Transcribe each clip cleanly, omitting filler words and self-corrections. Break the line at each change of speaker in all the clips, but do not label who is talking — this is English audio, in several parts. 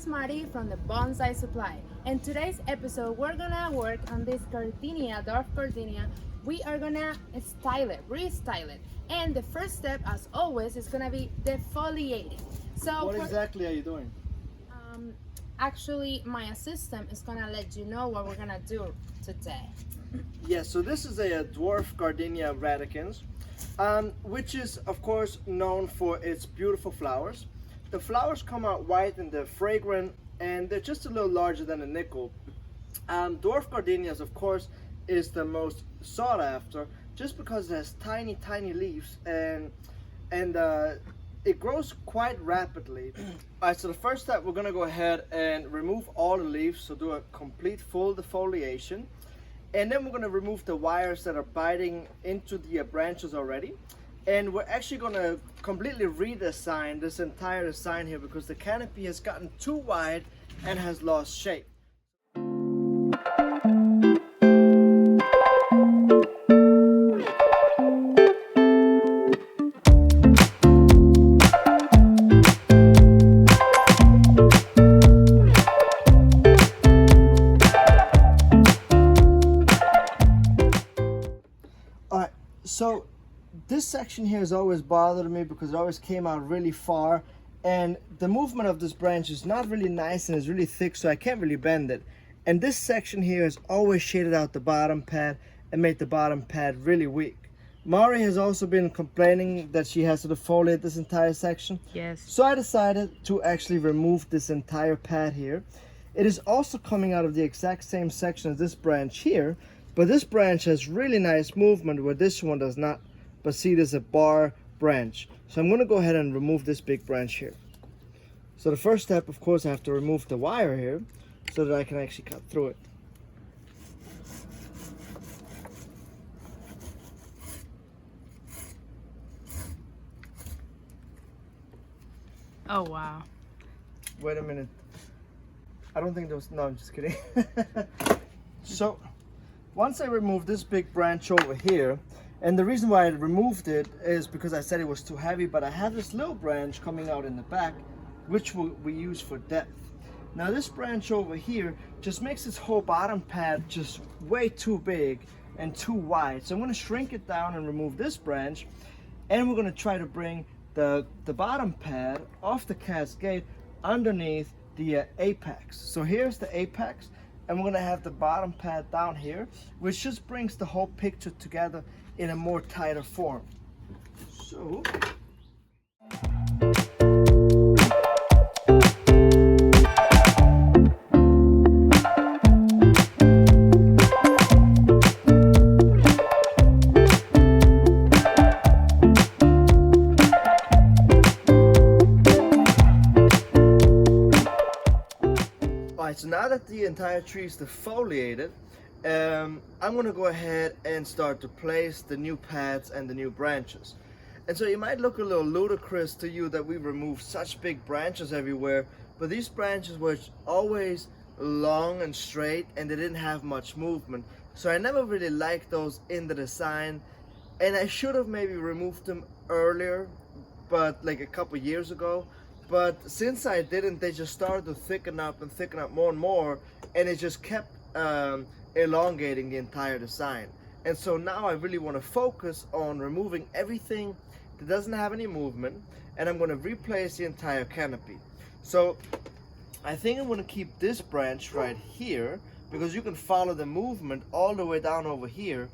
is Mari from the Bonsai Supply. In today's episode, we're gonna work on this gardenia, Dwarf Gardenia. We are gonna style it, restyle it. And the first step, as always, is gonna be defoliating. So
What exactly are you doing?
Actually, my assistant is gonna let you know what we're gonna do today.
Yes, so this is a Dwarf Gardenia radicans, which is of course known for its beautiful flowers. The flowers come out white and they're fragrant and they're just a little larger than a nickel. Dwarf Gardenias, of course, is the most sought after just because it has tiny leaves and it grows quite rapidly. Alright, so the first step, we're gonna go ahead and remove all the leaves, so do a complete full defoliation. And then we're gonna remove the wires that are biting into the branches already. And we're actually gonna completely redesign this entire design here because the canopy has gotten too wide and has lost shape. Alright, so this section here has always bothered me because it always came out really far and the movement of this branch is not really nice and it's really thick, so I can't really bend it. And this section here has always shaded out the bottom pad and made the bottom pad really weak. Mari has also been complaining that she has to defoliate this entire section.
Yes.
So I decided to actually remove this entire pad here. It is also coming out of the exact same section as this branch here, but this branch has really nice movement where this one does not. But see, there's a bar branch. So I'm going to go ahead and remove this big branch here. So the first step, of course, I have to remove the wire here so that I can actually cut through it.
Oh wow.
Wait a minute. I don't think there was, no, I'm just kidding. So once I remove this big branch over here, and the reason why I removed it is because I said it was too heavy, but I have this little branch coming out in the back, which we use for depth. Now this branch over here just makes this whole bottom pad just way too big and too wide. So I'm going to shrink it down and remove this branch, and we're going to try to bring the bottom pad off the Cascade underneath the apex. So here's the apex, and we're going to have the bottom pad down here, which just brings the whole picture together in a more tighter form. So alright, so now that the entire tree is defoliated, I'm going to go ahead and start to place the new pads and the new branches. And so it might look a little ludicrous to you that we removed such big branches everywhere, but these branches were always long and straight and they didn't have much movement. So I never really liked those in the design, and I should have maybe removed them earlier, but like a couple years ago. But since I didn't, they just started to thicken up and thicken up more and more, and it just kept elongating the entire design. And so now I really want to focus on removing everything that doesn't have any movement, and I'm going to replace the entire canopy. So I think I'm going to keep this branch right here because you can follow the movement all the way down over here,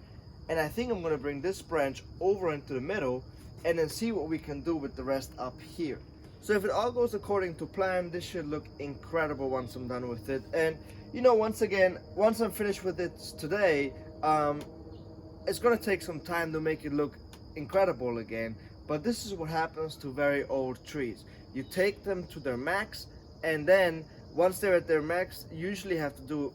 and I think I'm going to bring this branch over into the middle and then see what we can do with the rest up here. So if it all goes according to plan, this should look incredible once I'm done with it. And you know, once again, once I'm finished with it today, it's going to take some time to make it look incredible again. But this is what happens to very old trees. You take them to their max, and then once they're at their max, you usually have to do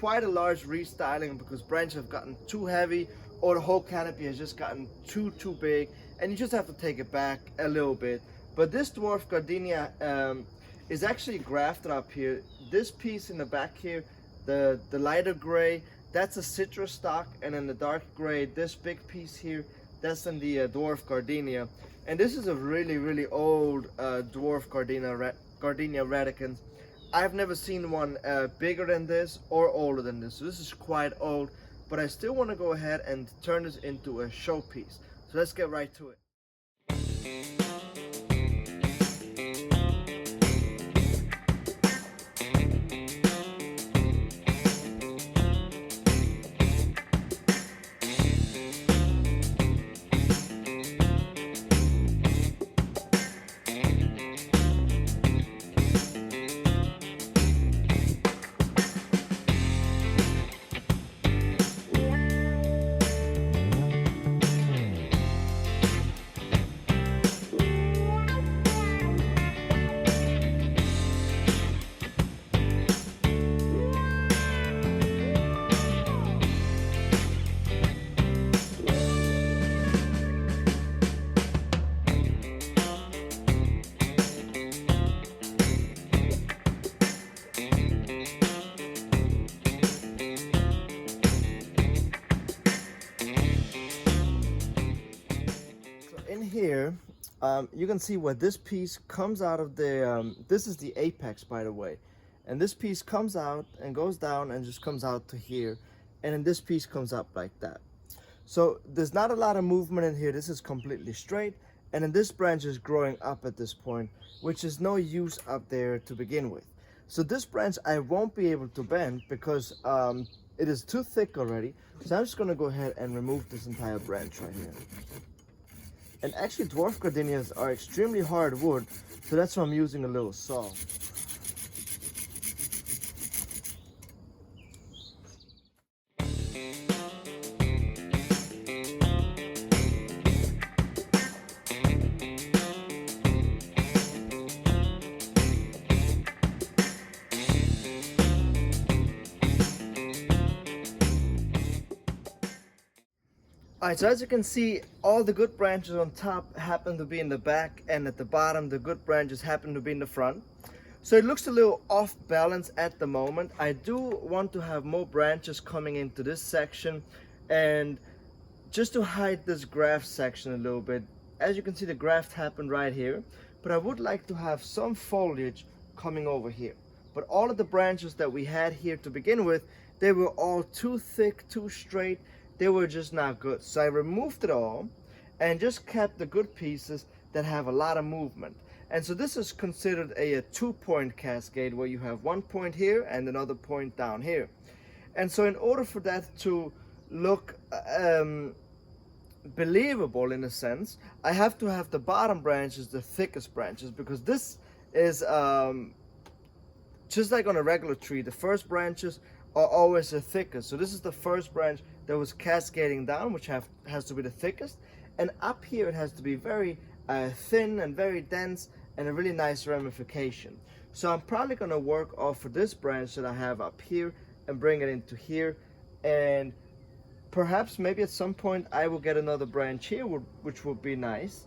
quite a large restyling because branches have gotten too heavy or the whole canopy has just gotten too big, and you just have to take it back a little bit. But this Dwarf Gardenia is actually grafted up here. This piece in the back here, the lighter gray, that's a citrus stock, and then the dark gray, this big piece here, that's in the Dwarf Gardenia. And this is a really old Dwarf Gardenia radicans. I've never seen one bigger than this or older than this. So this is quite old, but I still want to go ahead and turn this into a showpiece. So let's get right to it. In here, you can see where this piece comes out of the, this is the apex, by the way. And this piece comes out and goes down and just comes out to here. And then this piece comes up like that. So there's not a lot of movement in here. This is completely straight. And then this branch is growing up at this point, which is no use up there to begin with. So this branch I won't be able to bend because it is too thick already. So I'm just gonna go ahead and remove this entire branch right here. And actually dwarf gardenias are extremely hard wood, so that's why I'm using a little saw. Alright, so as you can see, all the good branches on top happen to be in the back, and at the bottom the good branches happen to be in the front. So it looks a little off balance at the moment. I do want to have more branches coming into this section, and just to hide this graft section a little bit. As you can see, the graft happened right here, but I would like to have some foliage coming over here. But all of the branches that we had here to begin with, they were all too thick, too straight. They were just not good. So I removed it all and just kept the good pieces that have a lot of movement. And so this is considered a 2-point cascade, where you have one point here and another point down here. And so in order for that to look believable in a sense, I have to have the bottom branches the thickest branches, because this is just like on a regular tree, the first branches are always the thickest. So this is the first branch that was cascading down, which has to be the thickest, and up here it has to be very thin and very dense and a really nice ramification. So I'm probably going to work off of this branch that I have up here and bring it into here, and perhaps maybe at some point I will get another branch here, which would be nice,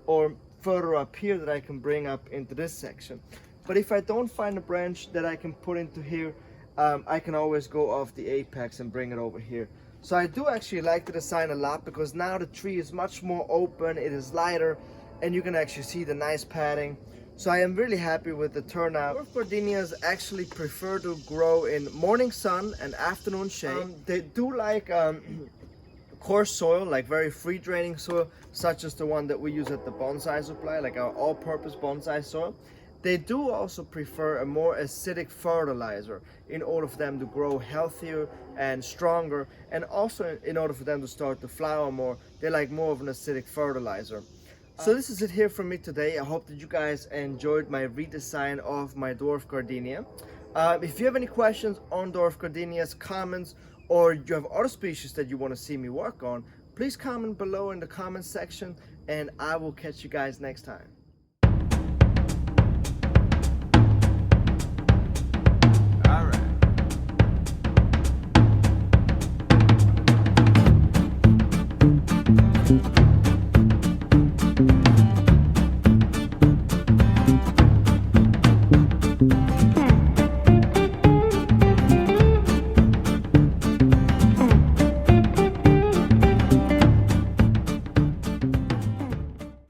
or further up here that I can bring up into this section. But if I don't find a branch that I can put into here, I can always go off the apex and bring it over here. So I do actually like the design a lot, because now the tree is much more open, it is lighter, and you can actually see the nice padding. So I am really happy with the turnout. Dwarf gardenias actually prefer to grow in morning sun and afternoon shade. They do like coarse soil, like very free draining soil, such as the one that we use at the Bonsai Supply, like our all-purpose bonsai soil. They do also prefer a more acidic fertilizer in order for them to grow healthier and stronger, and also in order for them to start to flower more, they like more of an acidic fertilizer. So this is it here from me today. I hope that you guys enjoyed my redesign of my dwarf gardenia. If you have any questions on dwarf gardenias, comments, or you have other species that you want to see me work on, please comment below in the comment section, and I will catch you guys next time.